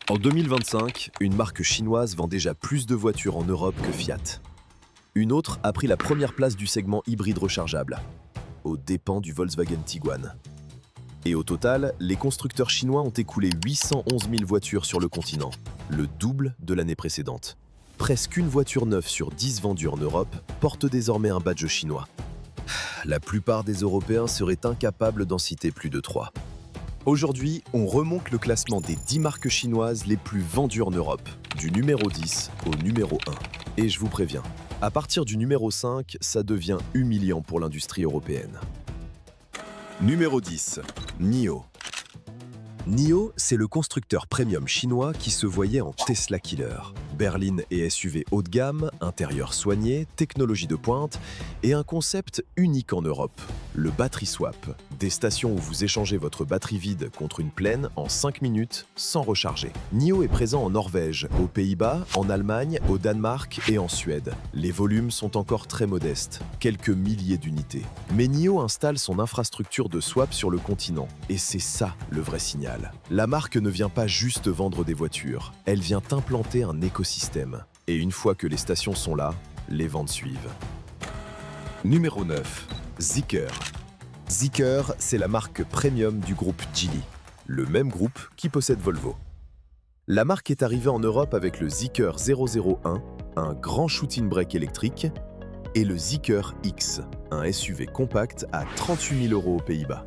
En 2025, une marque chinoise vend déjà plus de voitures en Europe que Fiat. Une autre a pris la première place du segment hybride rechargeable, aux dépens du Volkswagen Tiguan. Et au total, les constructeurs chinois ont écoulé 811 000 voitures sur le continent, le double de l'année précédente. Presque une voiture neuve sur 10 vendue en Europe porte désormais un badge chinois. La plupart des Européens seraient incapables d'en citer plus de 3. Aujourd'hui, on remonte le classement des 10 marques chinoises les plus vendues en Europe, du numéro 10 au numéro 1. Et je vous préviens, à partir du numéro 5, ça devient humiliant pour l'industrie européenne. Numéro 10. NIO. NIO, c'est le constructeur premium chinois qui se voyait en Tesla Killer. Berline et SUV haut de gamme, intérieur soigné, technologie de pointe et un concept unique en Europe, le Battery Swap. Des stations où vous échangez votre batterie vide contre une pleine en 5 minutes sans recharger. NIO est présent en Norvège, aux Pays-Bas, en Allemagne, au Danemark et en Suède. Les volumes sont encore très modestes, quelques milliers d'unités. Mais NIO installe son infrastructure de swap sur le continent et c'est ça le vrai signal. La marque ne vient pas juste vendre des voitures, elle vient implanter un écosystème. Et une fois que les stations sont là, les ventes suivent. Numéro 9. Zeekr. Zeekr, c'est la marque premium du groupe Geely, le même groupe qui possède Volvo. La marque est arrivée en Europe avec le Zeekr 001, un grand shooting brake électrique, et le Zeekr X, un SUV compact à 38 000 € aux Pays-Bas.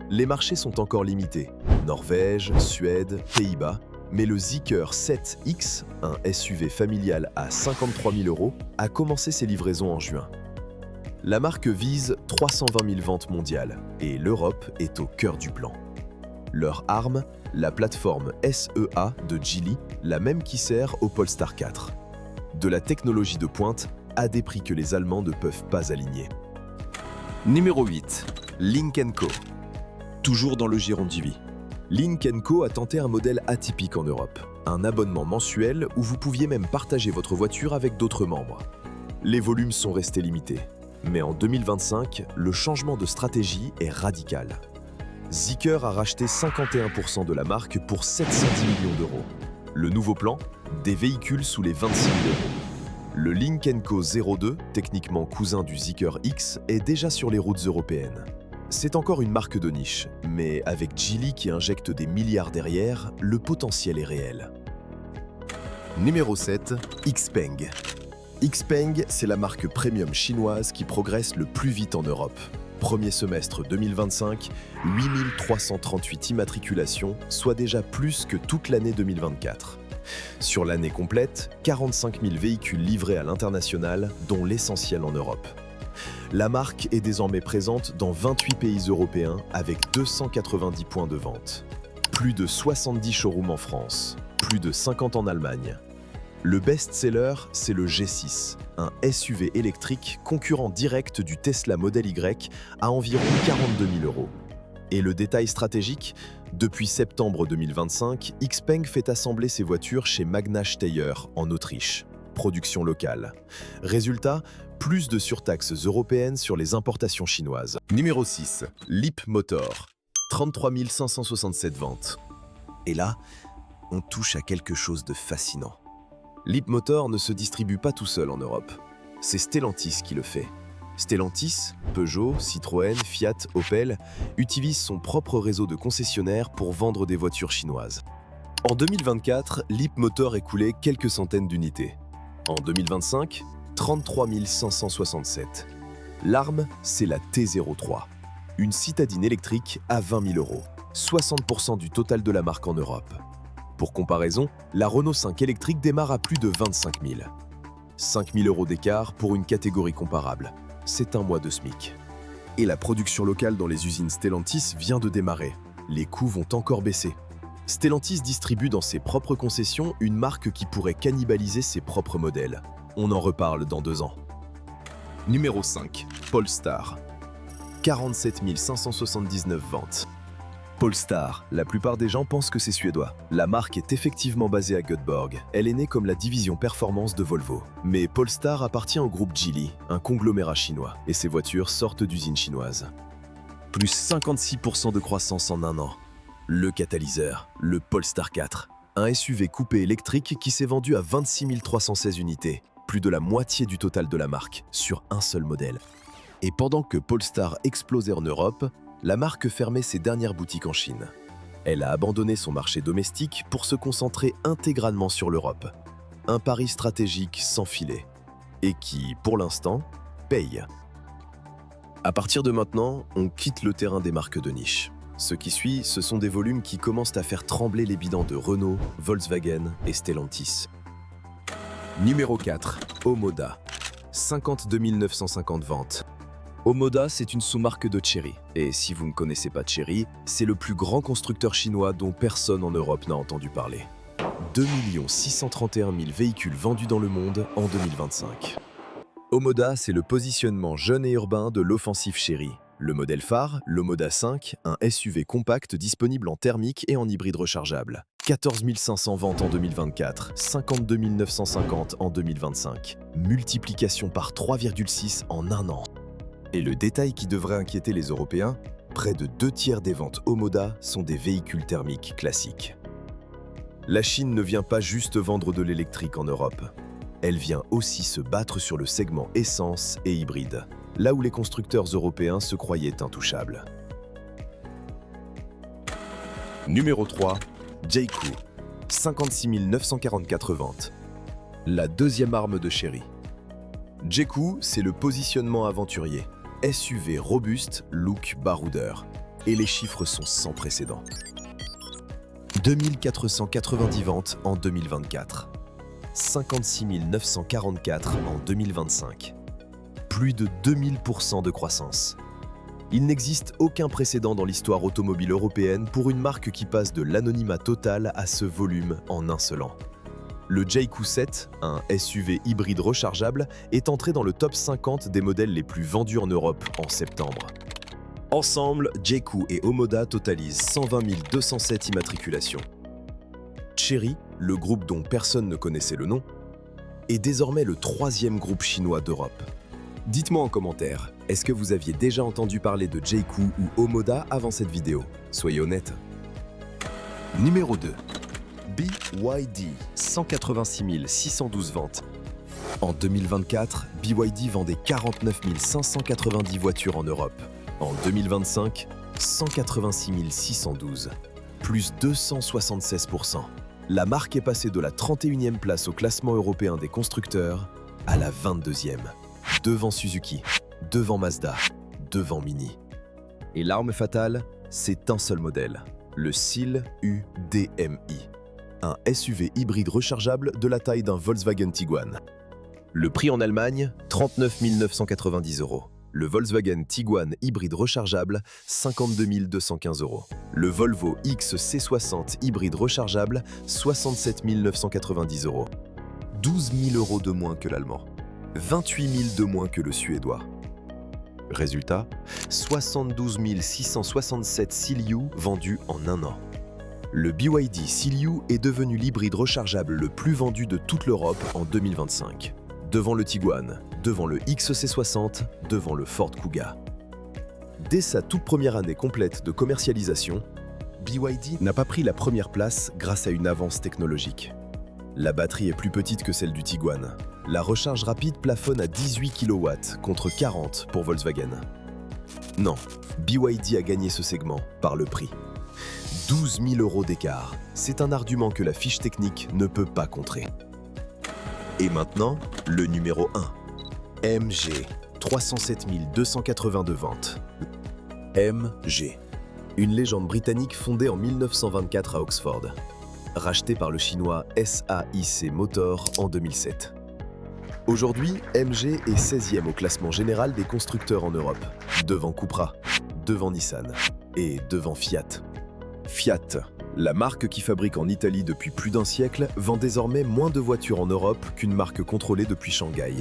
Les marchés sont encore limités, Norvège, Suède, Pays-Bas, mais le Zeekr 7X, un SUV familial à 53 000 €, a commencé ses livraisons en juin. La marque vise 320 000 ventes mondiales et l'Europe est au cœur du plan. Leur arme, la plateforme SEA de Geely, la même qui sert au Polestar 4. De la technologie de pointe à des prix que les Allemands ne peuvent pas aligner. Numéro 8. Lynk & Co. Toujours dans le giron de Geely. Lynk & Co a tenté un modèle atypique en Europe, un abonnement mensuel où vous pouviez même partager votre voiture avec d'autres membres. Les volumes sont restés limités. Mais en 2025, le changement de stratégie est radical. Zeekr a racheté 51% de la marque pour 710 millions d'euros. Le nouveau plan, des véhicules sous les 26 000 €. Le Lynk & Co 02, techniquement cousin du Zeekr X, est déjà sur les routes européennes. C'est encore une marque de niche, mais avec Geely qui injecte des milliards derrière, le potentiel est réel. Numéro 7. Xpeng. Xpeng, c'est la marque premium chinoise qui progresse le plus vite en Europe. Premier semestre 2025, 8338 immatriculations, soit déjà plus que toute l'année 2024. Sur l'année complète, 45 000 véhicules livrés à l'international, dont l'essentiel en Europe. La marque est désormais présente dans 28 pays européens avec 290 points de vente. Plus de 70 showrooms en France, plus de 50 en Allemagne. Le best-seller, c'est le G6, un SUV électrique concurrent direct du Tesla Model Y à environ 42 000 €. Et le détail stratégique, depuis septembre 2025, Xpeng fait assembler ses voitures chez Magna Steyr en Autriche. Production locale. Résultat, plus de surtaxes européennes sur les importations chinoises. Numéro 6. Leapmotor. 33 567 ventes. Et là, on touche à quelque chose de fascinant. Leapmotor ne se distribue pas tout seul en Europe. C'est Stellantis qui le fait. Stellantis, Peugeot, Citroën, Fiat, Opel utilisent son propre réseau de concessionnaires pour vendre des voitures chinoises. En 2024, Leapmotor écoulait quelques centaines d'unités. En 2025, 33 567. L'arme, c'est la T03, une citadine électrique à 20 000 €, 60% du total de la marque en Europe. Pour comparaison, la Renault 5 électrique démarre à plus de 25 000. 5 000 € d'écart pour une catégorie comparable. C'est un mois de SMIC. Et la production locale dans les usines Stellantis vient de démarrer. Les coûts vont encore baisser. Stellantis distribue dans ses propres concessions une marque qui pourrait cannibaliser ses propres modèles. On en reparle dans 2 ans. Numéro 5. Polestar. 47 579 ventes. Polestar, la plupart des gens pensent que c'est suédois. La marque est effectivement basée à Göteborg. Elle est née comme la division performance de Volvo. Mais Polestar appartient au groupe Geely, un conglomérat chinois, et ses voitures sortent d'usines chinoises. Plus 56% de croissance en 1 an. Le catalyseur, le Polestar 4. Un SUV coupé électrique qui s'est vendu à 26 316 unités, plus de la moitié du total de la marque, sur un seul modèle. Et pendant que Polestar explosait en Europe, la marque fermait ses dernières boutiques en Chine. Elle a abandonné son marché domestique pour se concentrer intégralement sur l'Europe. Un pari stratégique sans filet, et qui, pour l'instant, paye. À partir de maintenant, on quitte le terrain des marques de niche. Ce qui suit, ce sont des volumes qui commencent à faire trembler les bilans de Renault, Volkswagen et Stellantis. Numéro 4, Omoda. 52 950 ventes. Omoda, c'est une sous-marque de Chery. Et si vous ne connaissez pas Chery, c'est le plus grand constructeur chinois dont personne en Europe n'a entendu parler. 2 631 000 véhicules vendus dans le monde en 2025. Omoda, c'est le positionnement jeune et urbain de l'offensive Chery. Le modèle phare, l'Omoda 5, un SUV compact disponible en thermique et en hybride rechargeable. 14 500 ventes en 2024, 52 950 en 2025. Multiplication par 3,6 en un an. Et le détail qui devrait inquiéter les Européens, près de 2/3 des ventes Omoda sont des véhicules thermiques classiques. La Chine ne vient pas juste vendre de l'électrique en Europe. Elle vient aussi se battre sur le segment essence et hybride, là où les constructeurs européens se croyaient intouchables. Numéro 3, Jayco, 56 944 ventes. La deuxième arme de Chery. Jayco, c'est le positionnement aventurier. SUV robuste, look baroudeur. Et les chiffres sont sans précédent. 2490 ventes en 2024. 56 944 en 2025. Plus de 2000% de croissance. Il n'existe aucun précédent dans l'histoire automobile européenne pour une marque qui passe de l'anonymat total à ce volume en un seul an. Le Jayco 7, un SUV hybride rechargeable, est entré dans le top 50 des modèles les plus vendus en Europe en septembre. Ensemble, Jayco et Omoda totalisent 120 207 immatriculations. Chery, le groupe dont personne ne connaissait le nom, est désormais le 3e groupe chinois d'Europe. Dites-moi en commentaire, est-ce que vous aviez déjà entendu parler de Jayco ou Omoda avant cette vidéo? Soyez honnête. Numéro 2. BYD, 186 612 ventes. En 2024, BYD vendait 49 590 voitures en Europe. En 2025, 186 612, plus 276%. La marque est passée de la 31e place au classement européen des constructeurs à la 22e, devant Suzuki, devant Mazda, devant Mini. Et l'arme fatale, c'est un seul modèle, le Seal UDMI, un SUV hybride rechargeable de la taille d'un Volkswagen Tiguan. Le prix en Allemagne, 39 990 €. Le Volkswagen Tiguan hybride rechargeable, 52 215 €. Le Volvo XC60 hybride rechargeable, 67 990 €. 12 000 € de moins que l'allemand. 28 000 de moins que le suédois. Résultat, 72 667 Seal U vendus en un an. Le BYD Seal U est devenu l'hybride rechargeable le plus vendu de toute l'Europe en 2025. Devant le Tiguan, devant le XC60, devant le Ford Kuga. Dès sa toute première année complète de commercialisation, BYD n'a pas pris la première place grâce à une avance technologique. La batterie est plus petite que celle du Tiguan. La recharge rapide plafonne à 18 kW contre 40 pour Volkswagen. Non, BYD a gagné ce segment par le prix. 12 000 € d'écart, c'est un argument que la fiche technique ne peut pas contrer. Et maintenant, le numéro 1. MG, 307 282 ventes. MG, une légende britannique fondée en 1924 à Oxford, rachetée par le chinois SAIC Motor en 2007. Aujourd'hui, MG est 16e au classement général des constructeurs en Europe, devant Cupra, devant Nissan et devant Fiat. Fiat, la marque qui fabrique en Italie depuis plus d'un siècle, vend désormais moins de voitures en Europe qu'une marque contrôlée depuis Shanghai.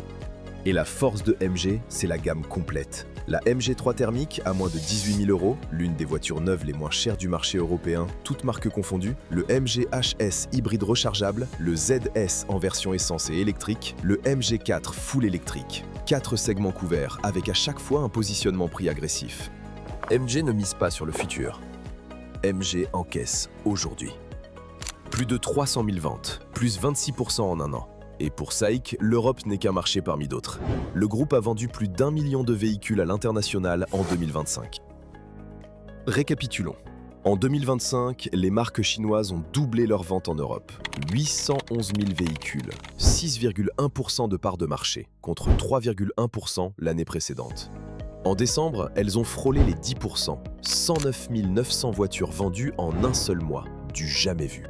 Et la force de MG, c'est la gamme complète. La MG3 thermique à moins de 18 000 €, l'une des voitures neuves les moins chères du marché européen, toutes marques confondues, le MG HS hybride rechargeable, le ZS en version essence et électrique, le MG4 full électrique. 4 segments couverts, avec à chaque fois un positionnement prix agressif. MG ne mise pas sur le futur. MG encaisse aujourd'hui. Plus de 300 000 ventes, plus 26% en un an. Et pour SAIC, l'Europe n'est qu'un marché parmi d'autres. Le groupe a vendu plus d'1 million de véhicules à l'international en 2025. Récapitulons. En 2025, les marques chinoises ont doublé leurs ventes en Europe. 811 000 véhicules, 6,1% de part de marché, contre 3,1% l'année précédente. En décembre, elles ont frôlé les 10%, 109 900 voitures vendues en un seul mois, du jamais vu.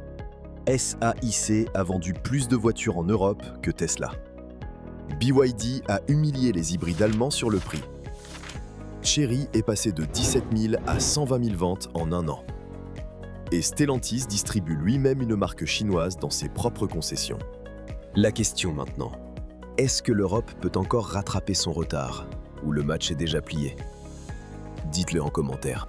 SAIC a vendu plus de voitures en Europe que Tesla. BYD a humilié les hybrides allemands sur le prix. Chery est passé de 17 000 à 120 000 ventes en un an. Et Stellantis distribue lui-même une marque chinoise dans ses propres concessions. La question maintenant, est-ce que l'Europe peut encore rattraper son retard, ou le match est déjà plié? Dites-le en commentaire.